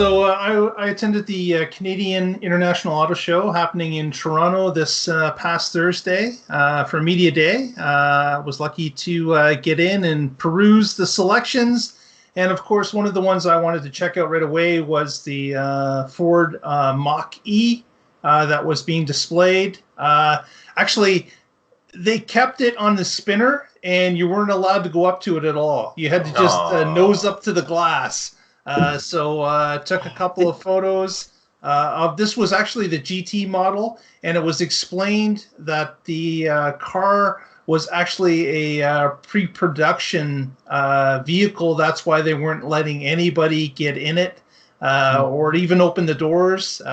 So I attended the Canadian International Auto Show happening in Toronto this past Thursday for Media Day. Was lucky to get in and peruse the selections. And of course, one of the ones I wanted to check out right away was the Ford Mach-E that was being displayed. Actually, they kept it on the spinner, and you weren't allowed to go up to it at all. You had to just nose up to the glass. So took a couple of photos of this was actually the GT model, and it was explained that the car was actually a pre-production vehicle. That's why they weren't letting anybody get in it or even open the doors.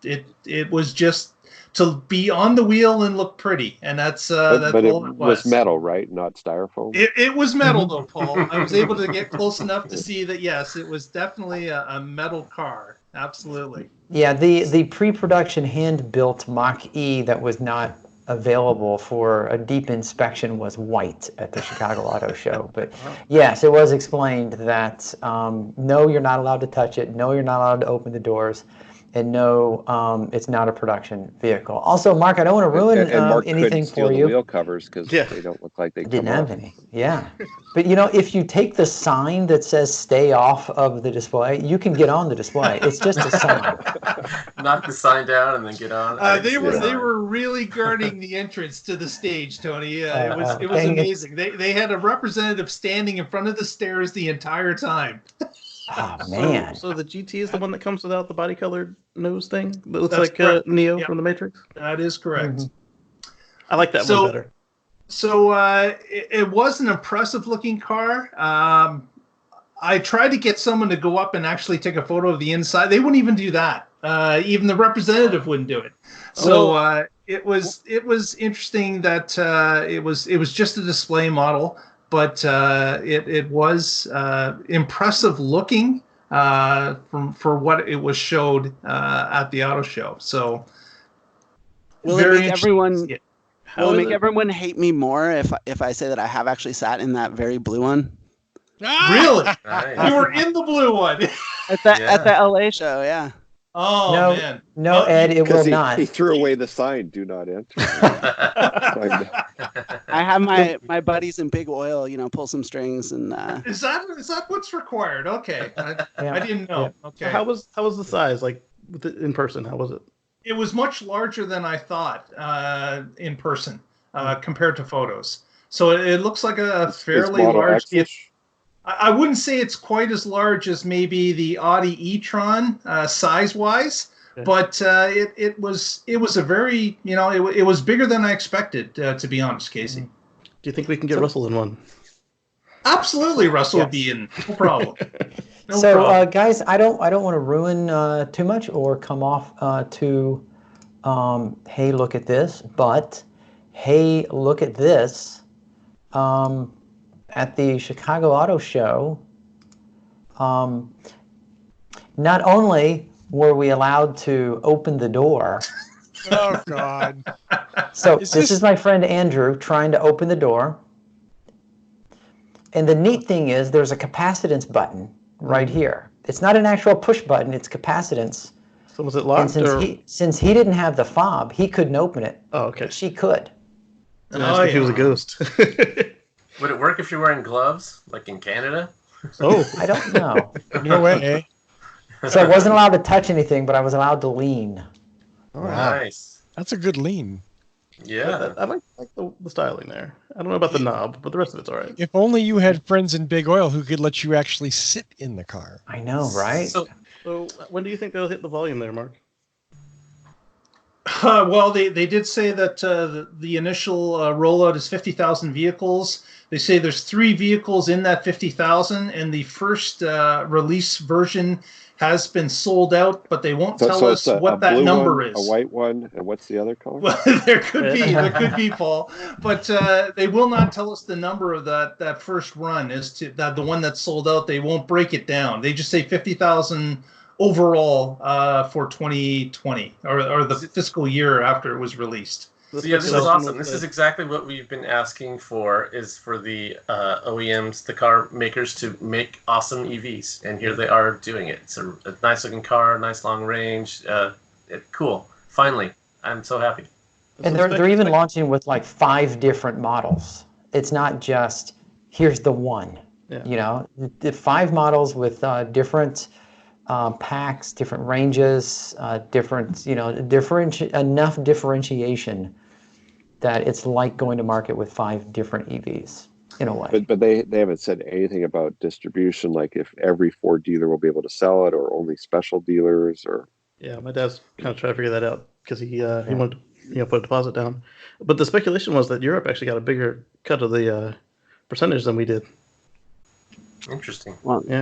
It was just to be on the wheel and look pretty, and that's all it was. Metal, right? Not styrofoam. It was metal, though, Paul. I was able to get close enough to see that. Yes, it was definitely a metal car. Absolutely. Yeah, the pre-production hand-built Mach-E that was not available for a deep inspection was white at the Chicago Auto Show. But yes, it was explained that no, you're not allowed to touch it. No, you're not allowed to open the doors. And no, it's not a production vehicle. Also, Mark, I don't want to ruin anything for you. The wheel covers because they don't look like they didn't have any. Yeah, but you know, if you take the sign that says "Stay off" of the display, you can get on the display. It's just a sign. Knock the sign down and then get on. They were really guarding the entrance to the stage, Tony. It was amazing. They had a representative standing in front of the stairs the entire time. Oh man! So the GT is the one that comes without the body-colored nose thing that looks like Neo from the Matrix. That is correct. Mm-hmm. I like that one better. So it was an impressive-looking car. I tried to get someone to go up and actually take a photo of the inside. They wouldn't even do that. Even the representative wouldn't do it. So it was interesting that it was just a display model. But it was impressive looking for what it was showed at the auto show. So, will it make everyone hate me more if I say that I have actually sat in that very blue one? Really? Nice. You were in the blue one at the LA show, yeah. Oh no, man! No, Ed, it will not. He threw away the sign, "Do not enter." I have my buddies in big oil, pull some strings and. Is that what's required? Okay, I didn't know. Yeah. Okay, how was the size like in person? How was it? It was much larger than I thought in person compared to photos. So it looks like a fairly large. I wouldn't say it's quite as large as maybe the Audi E-Tron size-wise, but it was a very it was bigger than I expected to be honest, Casey. Do you think we can get Russell in one? Absolutely, Russell would be in. No problem. No guys, I don't want to ruin too much or come off to hey, look at this, but hey, look at this. At the Chicago Auto Show, not only were we allowed to open the door. Oh, God. So this is my friend Andrew trying to open the door. And the neat thing is there's a capacitance button right here. It's not an actual push button, it's capacitance. So was it locked? And since he didn't have the fob, he couldn't open it. Oh, okay. She could. He was a ghost. Would it work if you're wearing gloves, like in Canada? Oh, I don't know. No way. So I wasn't allowed to touch anything, but I was allowed to lean. Oh, nice. That's a good lean. Yeah. I like the styling there. I don't know about the knob, but the rest of it's all right. If only you had friends in big oil who could let you actually sit in the car. I know, right? So when do you think they'll hit the volume there, Mark? Well, they did say that the initial rollout is 50,000 vehicles. They say there's 3 vehicles in that 50,000, and the first release version has been sold out, but they won't tell us what that number is. A white one, and what's the other color? Well, there could be, Paul, but they will not tell us the number of that first run as to that the one that's sold out. They won't break it down. They just say 50,000 overall for 2020 or the fiscal year after it was released. So yeah, this is awesome. This is exactly what we've been asking for, is for the OEMs, the car makers, to make awesome EVs. And here they are doing it. It's a nice looking car, nice long range. Cool. Finally. I'm so happy. And they're even launching with like 5 different models. It's not just, here's the one. Yeah. You know, the 5 models with different packs, different ranges, different, you know, enough differentiation that it's like going to market with 5 different EVs in a way. But they haven't said anything about distribution, like if every Ford dealer will be able to sell it or only special dealers or. Yeah, my dad's kind of trying to figure that out because he wanted to put a deposit down. But the speculation was that Europe actually got a bigger cut of the percentage than we did. Interesting. Well, yeah.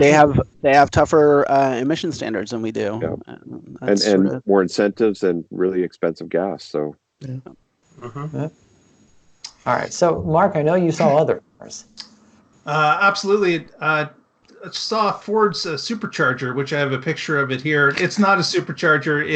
They have tougher emission standards than we do. Yeah. And more incentives and really expensive gas. So. Yeah. Mm-hmm. Yeah. All right. So, Mark, I know you saw other cars. Absolutely. I saw Ford's supercharger, which I have a picture of it here. It's not a supercharger.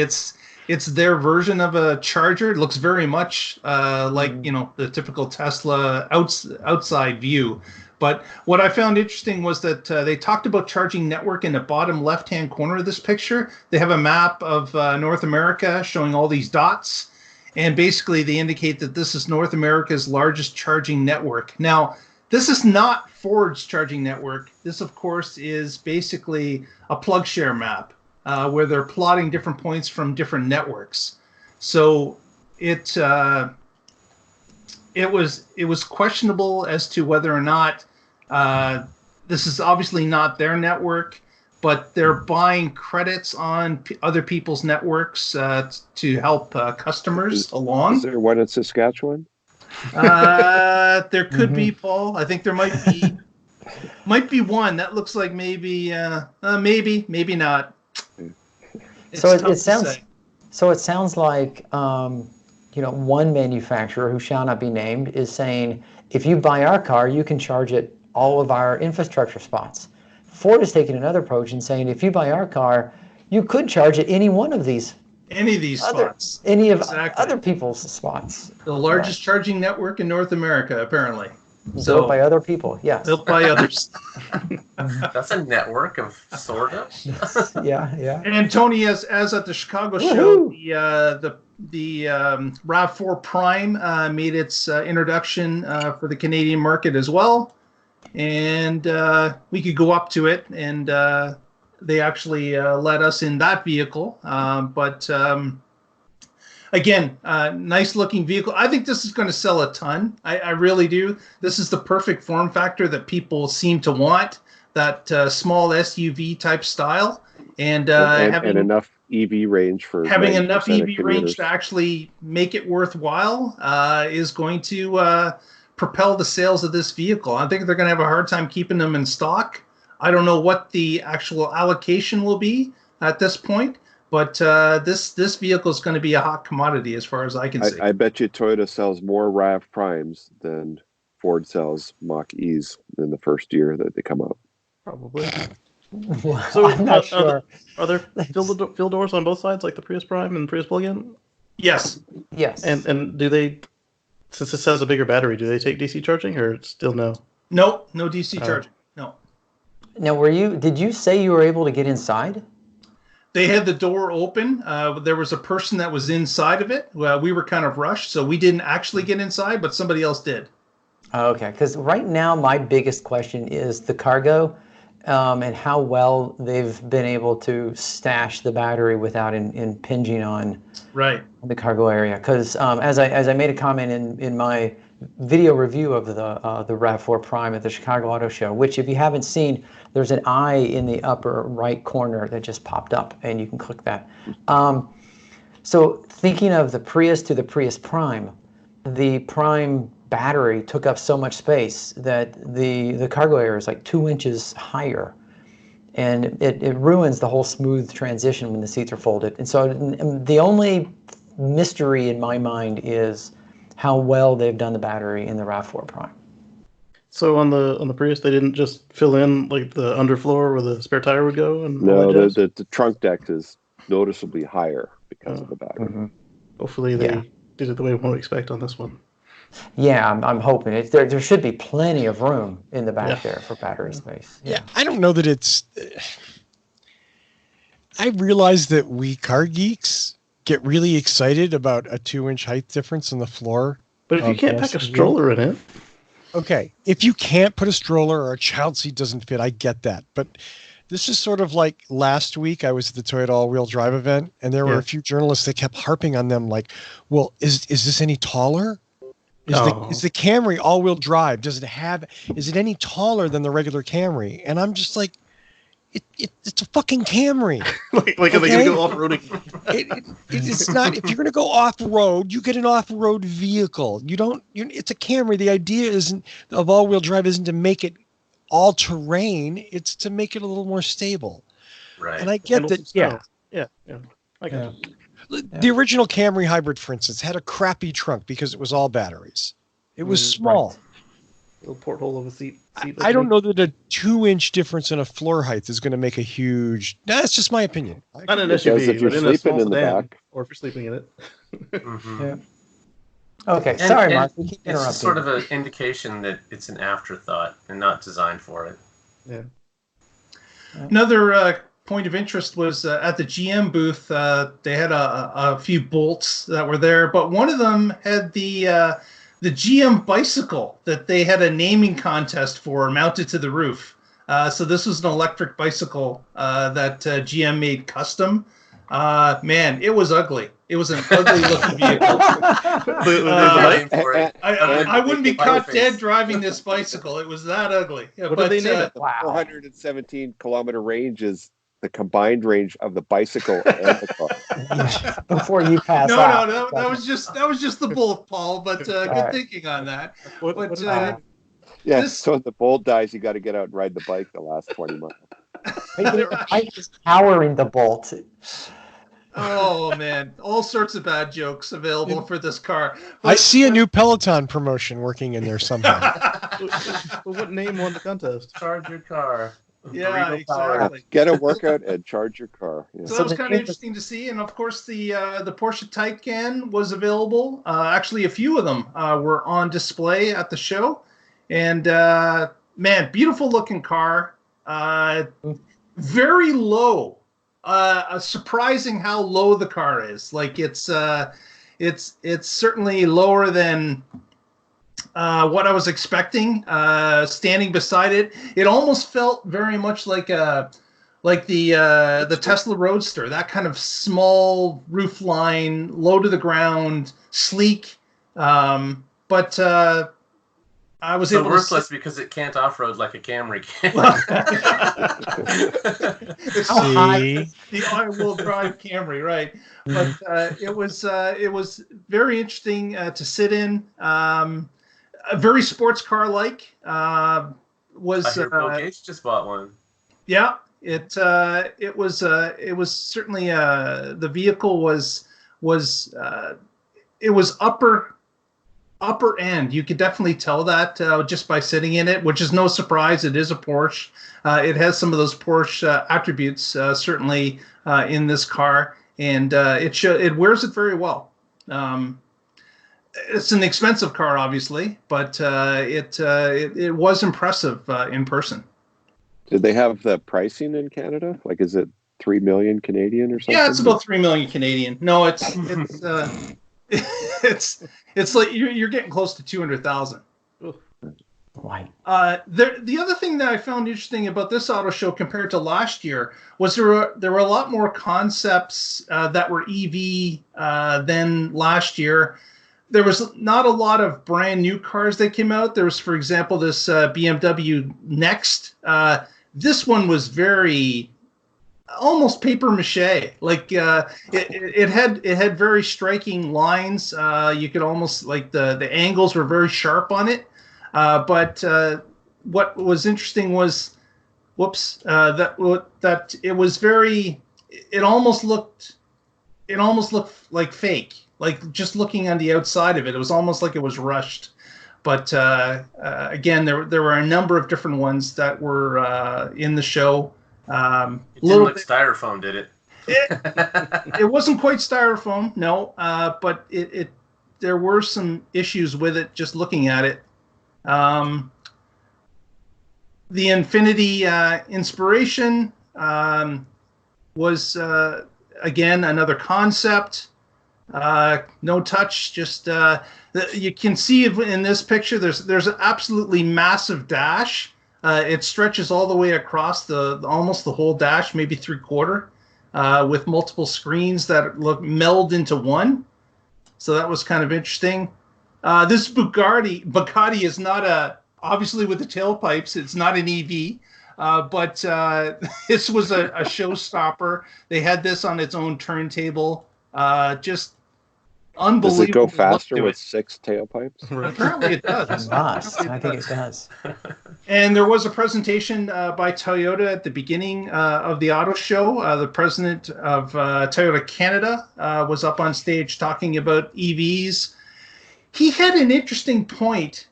It's their version of a charger. It looks very much like, you know, the typical Tesla outside view. But what I found interesting was that they talked about charging network in the bottom left-hand corner of this picture. They have a map of North America showing all these dots. And basically, they indicate that this is North America's largest charging network. Now, this is not Ford's charging network. This, of course, is basically a plug share map where they're plotting different points from different networks. So it was questionable as to whether or not this is obviously not their network, but they're buying credits on other people's networks to help customers along. Is there one in Saskatchewan? There could be, Paul. I think there might be one. That looks like maybe not. So it sounds like you know, one manufacturer who shall not be named is saying, if you buy our car, you can charge it all of our infrastructure spots. Ford is taking another approach and saying, if you buy our car, you could charge at any one of these. Spots. Any of other people's spots. The largest charging network in North America, apparently. Built by other people, yes. Built by others. That's a network of sort of. Yeah. And Tony, as at the Chicago show, the RAV4 Prime made its introduction for the Canadian market as well. And we could go up to it, and they actually let us in that vehicle. But again, nice looking vehicle. I think this is going to sell a ton. I really do. This is the perfect form factor that people seem to want, that small SUV type style. And having enough EV range for having enough EV range to actually make it worthwhile is going to propel the sales of this vehicle. I think they're going to have a hard time keeping them in stock. I don't know what the actual allocation will be at this point, but this vehicle is going to be a hot commodity as far as I can see. I bet you Toyota sells more RAV Primes than Ford sells Mach-E's in the first year that they come out. Probably. Well, So I'm not sure. Are there fill doors on both sides, like the Prius Prime and Prius Plug-in? Yes. And do they, since this has a bigger battery, do they take DC charging or still no? No DC charging. No. Now, did you say you were able to get inside? They had the door open. There was a person that was inside of it. We were kind of rushed, so we didn't actually get inside, but somebody else did. Okay, because right now my biggest question is the cargo and how well they've been able to stash the battery without impinging on the cargo area. Because as I made a comment in my video review of the RAV4 Prime at the Chicago Auto Show, which if you haven't seen, there's an eye in the upper right corner that just popped up, and you can click that. So thinking of the Prius to the Prius Prime, the Prime battery took up so much space that the cargo area is like 2 inches higher, and it ruins the whole smooth transition when the seats are folded. And so the only mystery in my mind is how well they've done the battery in the RAV4 Prime. So on the Prius, they didn't just fill in like the underfloor where the spare tire would go? And no, the trunk deck is noticeably higher because of the battery. Mm-hmm. Hopefully they did it the way we want to expect on this one. Yeah, I'm hoping it. There should be plenty of room in the back there for battery space. Yeah, I don't know that it's. I realize that we car geeks get really excited about a 2-inch height difference in the floor. But if you can't pack a stroller in it. Okay, if you can't put a stroller or a child seat doesn't fit, I get that. But this is sort of like last week I was at the Toyota all-wheel drive event, and there were a few journalists that kept harping on them like, well, is this any taller? Is the Camry all-wheel drive? Is it any taller than the regular Camry? And I'm just like, it's a fucking Camry. like are they going to go off-roading? It's not. If you're going to go off-road, you get an off-road vehicle. It's a Camry. The idea of all-wheel drive isn't to make it all-terrain. It's to make it a little more stable. Right. And I get that. Yeah. I got it. The original Camry hybrid, for instance, had a crappy trunk because it was all batteries. It was small. Right. Little porthole of a seat. I don't know that a 2-inch difference in a floor height is going to make a huge. That's just my opinion. Not an SUV, if you're but in a small sleeping in the sedan, back. or if you're sleeping in it. Yeah. Okay, sorry, Mark. We keep It's interrupting. just sort of an indication that it's an afterthought and not designed for it. Yeah. Another point of interest was at the GM booth. They had a few bolts that were there, but one of them had the GM bicycle that they had a naming contest for mounted to the roof. So this was an electric bicycle that GM made custom. Man, it was ugly. It was an ugly looking vehicle. I wouldn't be caught dead driving this bicycle. It was that ugly. Yeah, What did they name it? The 417 kilometer range is the combined range of the bicycle and the car. Before you pass out. No, that was just the bullet, Paul. But good thinking on that. So if the bolt dies, you got to get out and ride the bike the last 20 miles. I was powering the bolt. Oh man, all sorts of bad jokes available for this car. But I see a new Peloton promotion working in there somehow. Well, what name won the contest? Charge your car. Yeah, exactly. Get a workout and charge your car. Yeah. So that was kind of interesting to see, and of course the Porsche Taycan was available. Actually, a few of them were on display at the show, and man, beautiful looking car. Very low. Surprising how low the car is. Like it's certainly lower than what I was expecting. Standing beside it, it almost felt very much like the Tesla Roadster. That kind of small roof line, low to the ground, sleek. But I was able worthless because it can't off-road like a Camry can. See? The all-wheel drive Camry, right? But it was very interesting to sit in. Very sports car-like. Was Bill Gates just bought one? Yeah, it was certainly the vehicle was it was upper end. You could definitely tell that just by sitting in it, which is no surprise. It is a Porsche. It has some of those Porsche attributes certainly in this car, and it wears it very well. It's an expensive car, obviously, but it was impressive in person. Did they have the pricing in Canada? Like, is it 3 million Canadian or something? Yeah, it's about 3 million Canadian. No, it's it's like you're getting close to 200,000. Right. The other thing that I found interesting about this auto show compared to last year was there were a lot more concepts that were EV than last year. There was not a lot of brand new cars that came out. There was, for example, this BMW Next. This one was very almost paper mache. Like it had very striking lines. You could almost like the angles were very sharp on it. But what was interesting was, that it was very. It almost looked like fake. Like just looking on the outside of it, it was almost like it was rushed. But again, there were a number of different ones that were in the show. It didn't look styrofoam, did it? It wasn't quite styrofoam, no. But there were some issues with it just looking at it. The Infinity Inspiration was again another concept. No touch, just you can see in this picture there's an absolutely massive dash. It stretches all the way across almost the whole dash, maybe 3/4, with multiple screens that meld into one. So that was kind of interesting. This Bugatti is not obviously with the tailpipes, it's not an EV, but this was a showstopper. They had this on its own turntable. Just unbelievable. Does it go faster with 6 tailpipes? Apparently it does. It must. I think it does. And there was a presentation by Toyota at the beginning of the auto show. The president of Toyota Canada was up on stage talking about EVs. He had an interesting point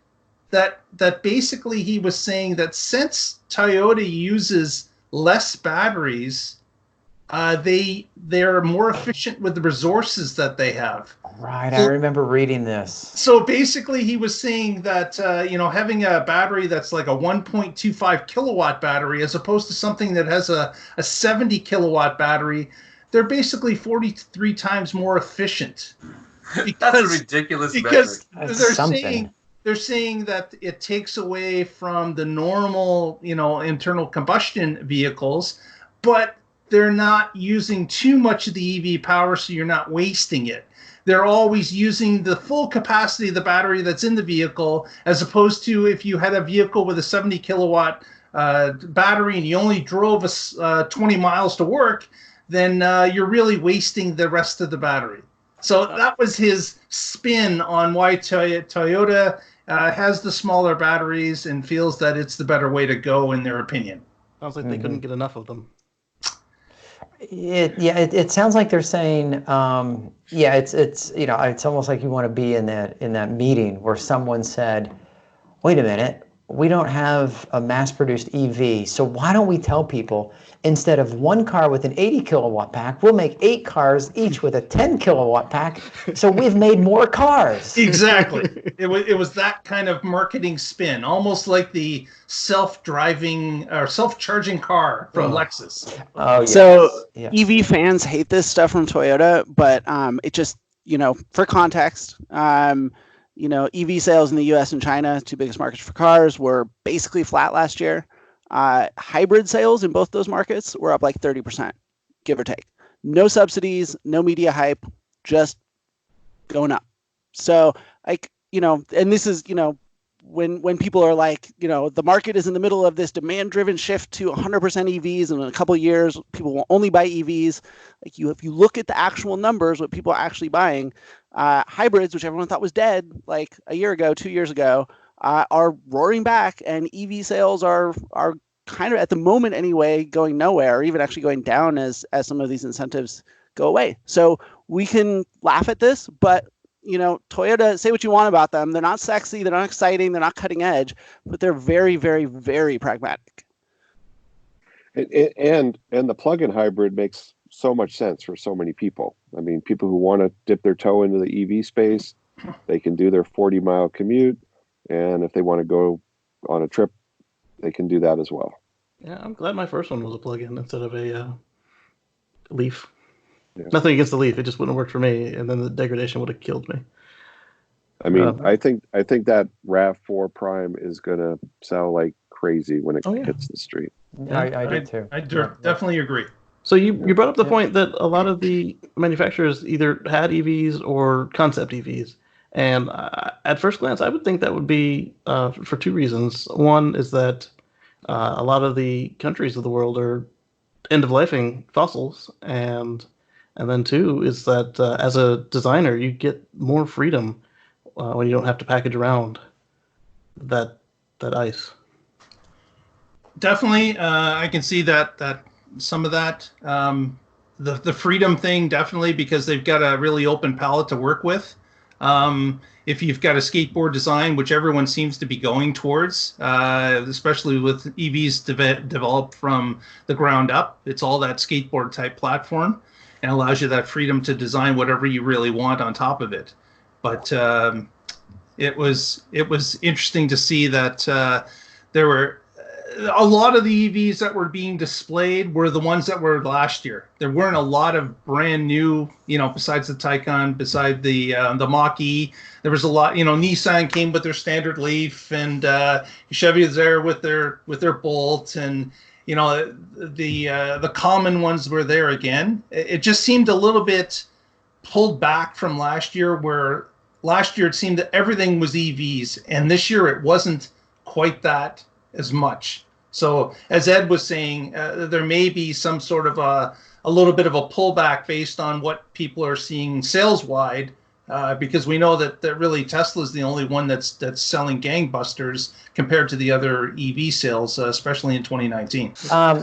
that basically he was saying that since Toyota uses less batteries, they're more efficient with the resources that they have. Right, I remember reading this. So basically, he was saying that having a battery that's like a 1.25 kilowatt battery, as opposed to something that has a 70 kilowatt battery, they're basically 43 times more efficient. That's a ridiculous because metric. They're saying that it takes away from the normal, internal combustion vehicles, but they're not using too much of the EV power, so you're not wasting it. They're always using the full capacity of the battery that's in the vehicle, as opposed to if you had a vehicle with a 70 kilowatt battery and you only drove 20 miles to work, then you're really wasting the rest of the battery. So that was his spin on why Toyota has the smaller batteries and feels that it's the better way to go, in their opinion. Sounds like they couldn't get enough of them. It sounds like they're saying, it's almost like you want to be in that meeting where someone said, wait a minute, we don't have a mass-produced EV, so why don't we tell people instead of one car with an 80 kilowatt pack, we'll make 8 cars each with a 10 kilowatt pack, so we've made more cars. Exactly. It was that kind of marketing spin, almost like the self-driving or self-charging car from Lexus. Oh, yes. So yes. EV fans hate this stuff from Toyota, but it just, for context, EV sales in the US and China, 2 biggest markets for cars, were basically flat last year. Hybrid sales in both those markets were up like 30%, give or take. No subsidies, no media hype, just going up. So, and this is, when people are like, the market is in the middle of this demand-driven shift to 100% EVs, and in a couple of years, people will only buy EVs. Like if you look at the actual numbers, what people are actually buying, hybrids, which everyone thought was dead like a year ago, 2 years ago, are roaring back, and EV sales are kind of, at the moment anyway, going nowhere, or even actually going down as some of these incentives go away. So we can laugh at this, but Toyota, say what you want about them, they're not sexy, they're not exciting, they're not cutting edge, but they're very, very, very pragmatic. And the plug-in hybrid makes so much sense for so many people. I mean, people who want to dip their toe into the EV space, they can do their 40-mile commute. And if they want to go on a trip, they can do that as well. Yeah, I'm glad my first one was a plug-in instead of a Leaf. Yeah. Nothing against the Leaf, it just wouldn't work for me, and then the degradation would have killed me. I mean, I think that RAV4 Prime is gonna sell like crazy when it hits the street. I do too. I definitely agree. So you brought up the point that a lot of the manufacturers either had EVs or concept EVs. And at first glance, I would think that would be for 2 reasons. One is that a lot of the countries of the world are end-of-lifing fossils, and then 2 is that as a designer, you get more freedom when you don't have to package around that ice. Definitely, I can see that some of that, the freedom thing, definitely, because they've got a really open palette to work with. If you've got a skateboard design, which everyone seems to be going towards, especially with EVs developed from the ground up, it's all that skateboard type platform and allows you that freedom to design whatever you really want on top of it. But it was interesting to see that there were a lot of the EVs that were being displayed were the ones that were last year. There weren't a lot of brand new, besides the Taycan, beside the Mach-E. There was a lot, Nissan came with their standard Leaf, and Chevy is there with their Bolt, and the common ones were there again. It just seemed a little bit pulled back from last year, where last year it seemed that everything was EVs, and this year it wasn't quite that as much. So as Ed was saying, there may be some sort of a little bit of a pullback based on what people are seeing sales wide, because we know that really Tesla is the only one that's selling gangbusters compared to the other EV sales, especially in 2019.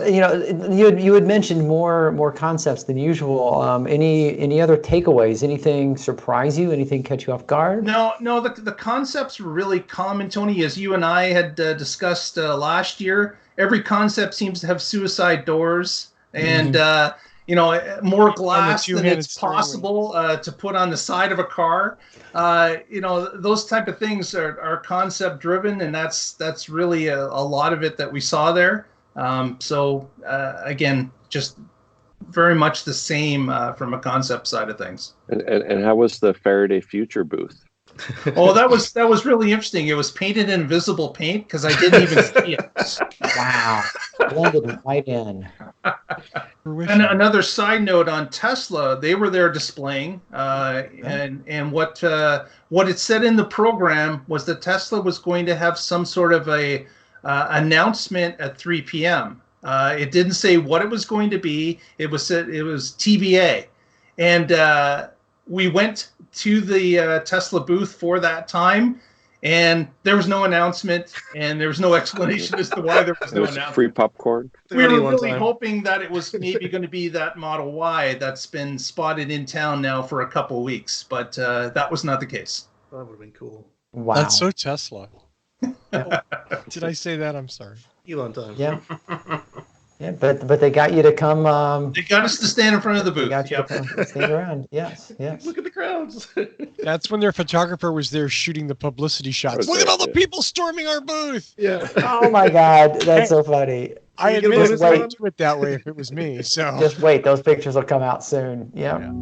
You had mentioned more concepts than usual. Any other takeaways? Anything surprise you? Anything catch you off guard? No. The concepts were really common, Tony, as you and I had discussed last year. Every concept seems to have suicide doors and. More glass than it's possible to put on the side of a car. Those type of things are concept driven, and that's really a lot of it that we saw there. Again, just very much the same from a concept side of things. And how was the Faraday Future booth? Oh, that was really interesting. It was painted in invisible paint because I didn't even see it. Wow, blended right in. And another side note on Tesla, they were there displaying, and what it said in the program was that Tesla was going to have some sort of a announcement at 3 p.m. It didn't say what it was going to be. It was TBA, and we went to the Tesla booth for that time, and there was no announcement, and there was no explanation as to why there was no announcement. Free popcorn. We were really hoping that it was maybe going to be that Model Y that's been spotted in town now for a couple of weeks, but that was not the case. That would have been cool. Wow. That's so Tesla. Did I say that? I'm sorry. Elon time. Yeah. Yeah, but they got you to come. They got us to stand in front of the booth. They got you to come stand around. Yes. Look at the crowds. That's when their photographer was there shooting the publicity shots. Look at all the people storming our booth. Yeah. Oh my God, that's so funny. I admit I would do it that way if it was me. So just wait; those pictures will come out soon. Yeah.